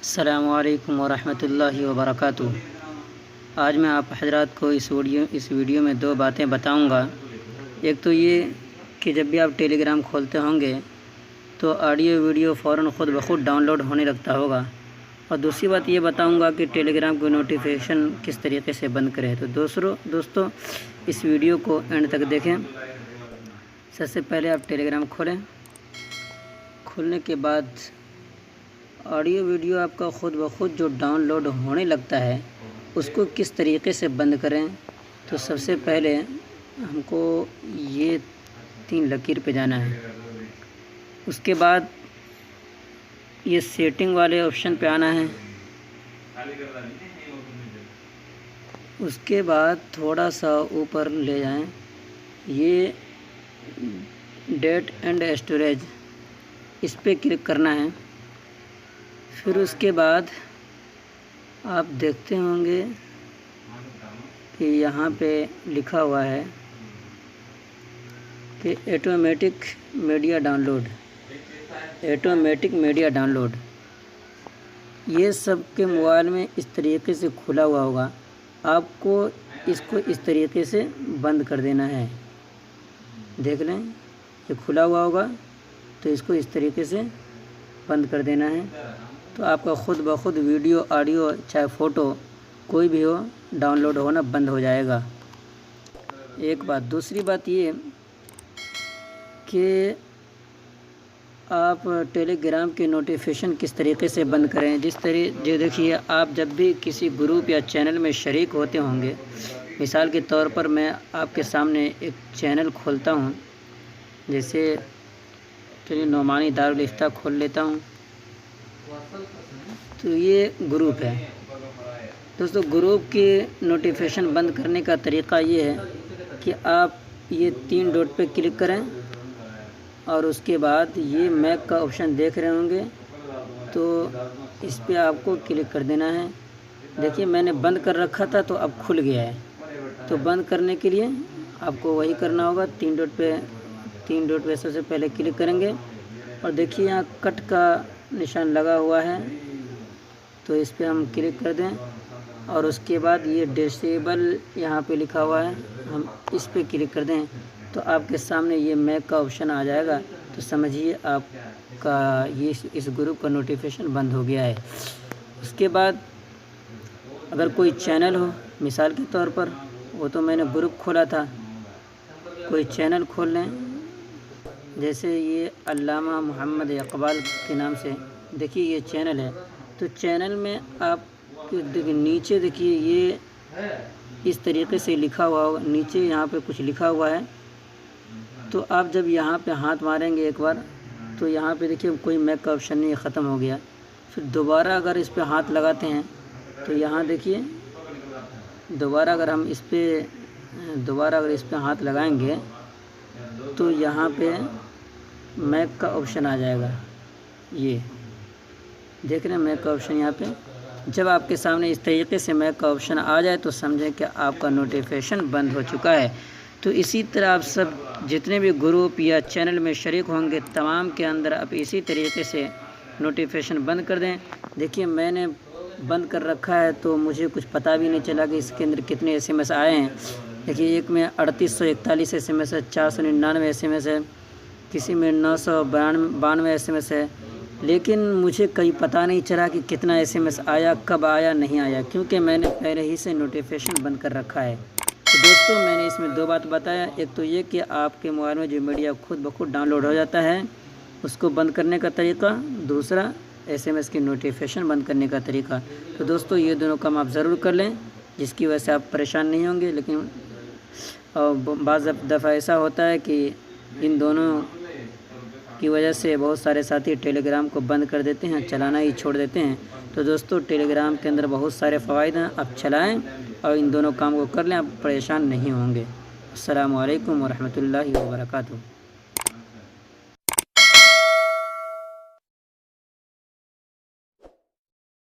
अस्सलामुअलैकुम वरहमतुल्लाहि वबरकातुहू। आज मैं आप हजरात को इस वीडियो में दो बातें बताऊंगा। एक तो ये कि जब भी आप टेलीग्राम खोलते होंगे तो ऑडियो वीडियो फ़ौरन ख़ुद ब खुद डाउनलोड होने लगता होगा, और दूसरी बात ये बताऊंगा कि टेलीग्राम की नोटिफिकेशन किस तरीके से बंद करें। तो दोस्तों इस वीडियो को एंड तक देखें। सबसे पहले आप टेलीग्राम खोलें। खोलने के बाद ऑडियो वीडियो आपका ख़ुद ब खुद जो डाउनलोड होने लगता है उसको किस तरीके से बंद करें। तो सबसे पहले हमको ये 3 लकीर पे जाना है। उसके बाद ये सेटिंग वाले ऑप्शन पे आना है। उसके बाद थोड़ा सा ऊपर ले जाएं, ये डेट एंड स्टोरेज, इस पे क्लिक करना है। फिर उसके बाद आप देखते होंगे कि यहाँ पे लिखा हुआ है कि ऑटोमेटिक मीडिया डाउनलोड। ये सब के मोबाइल में इस तरीके से खुला हुआ होगा। आपको इसको इस तरीके से बंद कर देना है। देख लें, ये खुला हुआ होगा तो इसको इस तरीके से बंद कर देना है। तो आपका ख़ुद ब खुद वीडियो, ऑडियो, चाहे फ़ोटो कोई भी हो, डाउनलोड होना बंद हो जाएगा। एक बात। दूसरी बात ये कि आप टेलीग्राम की नोटिफिकेशन किस तरीके से बंद करें। जो देखिए, आप जब भी किसी ग्रुप या चैनल में शरीक होते होंगे, मिसाल के तौर पर मैं आपके सामने एक चैनल खोलता हूँ, जैसे चलिए नोमानी दारुल इफ्ता खोल लेता हूँ। तो ये ग्रुप है। दोस्तों, ग्रुप की नोटिफिकेशन बंद करने का तरीका ये है कि आप ये 3 डॉट पे क्लिक करें और उसके बाद ये मैक का ऑप्शन देख रहे होंगे, तो इस पे आपको क्लिक कर देना है। देखिए, मैंने बंद कर रखा था तो अब खुल गया है। तो बंद करने के लिए आपको वही करना होगा। 3 डॉट पे सबसे पहले क्लिक करेंगे और देखिए यहाँ कट का निशान लगा हुआ है, तो इस पे हम क्लिक कर दें। और उसके बाद ये डिसेबल यहाँ पे लिखा हुआ है, हम इस पे क्लिक कर दें तो आपके सामने ये मैक का ऑप्शन आ जाएगा। तो समझिए आपका ये इस ग्रुप का नोटिफिकेशन बंद हो गया है। उसके बाद अगर कोई चैनल हो, मिसाल के तौर पर, वो तो मैंने ग्रुप खोला था, कोई चैनल खोल लें, जैसे ये अल्लामा मोहम्मद इकबाल के नाम से, देखिए ये चैनल है। तो चैनल में आप देखिए नीचे, देखिए ये इस तरीके से लिखा हुआ होगा, नीचे यहाँ पे कुछ लिखा हुआ है। तो आप जब यहाँ पे हाथ मारेंगे एक बार, तो यहाँ पे देखिए कोई मैक का ऑप्शन नहीं, ख़त्म हो गया। फिर दोबारा अगर इस पे हाथ लगाते हैं तो यहाँ देखिए, दोबारा अगर इस पे हाथ लगाएंगे तो यहाँ पे मैक का ऑप्शन आ जाएगा। ये देख रहे हैं मैक का ऑप्शन यहाँ पे। जब आपके सामने इस तरीके से मैक का ऑप्शन आ जाए तो समझें कि आपका नोटिफिकेशन बंद हो चुका है। तो इसी तरह आप सब जितने भी ग्रुप या चैनल में शरीक होंगे, तमाम के अंदर आप इसी तरीके से नोटिफिकेशन बंद कर दें। देखिए, मैंने बंद कर रखा है तो मुझे कुछ पता भी नहीं चला कि इसके अंदर कितने SMS आए हैं। देखिए, एक में 3841 SMS है, 499 SMS है, किसी में 992 SMS है, लेकिन मुझे कहीं पता नहीं चला कि कितना SMS आया, कब आया, नहीं आया, क्योंकि मैंने पहले ही से नोटिफिकेशन बंद कर रखा है। तो दोस्तों, मैंने इसमें 2 बात बताया। एक तो ये कि आपके मोबाइल में जो मीडिया खुद ब खुद डाउनलोड हो जाता है उसको बंद करने का तरीका, दूसरा SMS की नोटिफिकेशन बंद करने का तरीका। तो दोस्तों, ये दोनों काम आप ज़रूर कर लें, जिसकी वजह से आप परेशान नहीं होंगे। लेकिन बाज़ दफ़ा ऐसा होता है कि इन दोनों की वजह से बहुत सारे साथी टेलीग्राम को बंद कर देते हैं, चलाना ही छोड़ देते हैं। तो दोस्तों, टेलीग्राम के अंदर बहुत सारे फ़वाइद हैं, आप चलाएं और इन दोनों काम को कर लें, आप परेशान नहीं होंगे। अस्सलामु अलैकुम वरहमतुल्लाहि वबरकातुहू।